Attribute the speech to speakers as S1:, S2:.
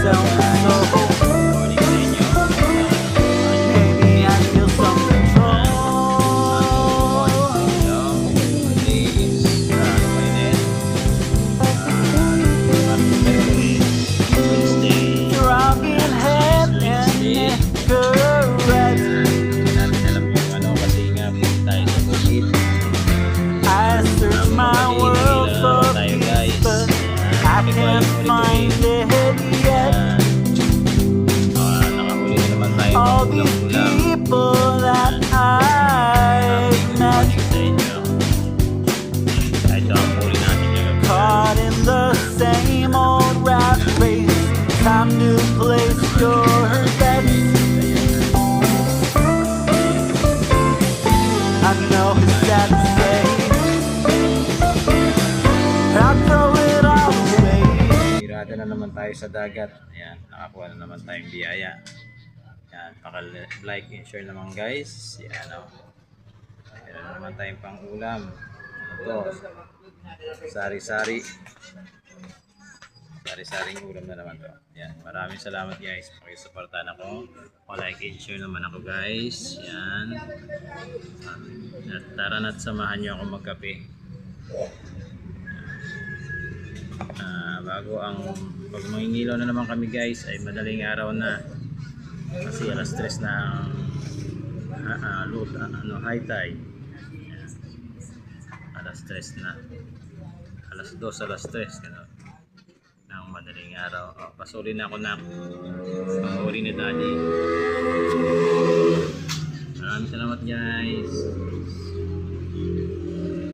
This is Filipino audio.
S1: myself so
S2: Morning sa inyo.
S1: maybe I feel some control. Rocking head and correct. I search my world for peace, but I can't find it yet. All these people that I met caught in the same old rat race. Time to place your bets. I know it's sad to say, I'll throw it all away.
S2: Pirada na naman tayo sa dagat. Ayan, nakakuha na naman tayong biyaya. Ayan, paka-like and share naman guys. Ayan o. Meron na naman tayong pang ulam. Ito. Sari-sari. Sari-saring ulam na naman to. Ayan, maraming salamat guys. Pakisuportahan ako. Pa-like and share naman ako guys. Ayan. At tara na't samahan nyo ako magkape. Bago ang pag mangingilaw na naman kami guys ay madaling araw na kasi alas 3 na ang high tide. Ayan. Alas 3 na, alas 2, alas 3 gano'n ng madaling araw. Pasuli na ako na pang-uri ni daddy. Maraming salamat guys.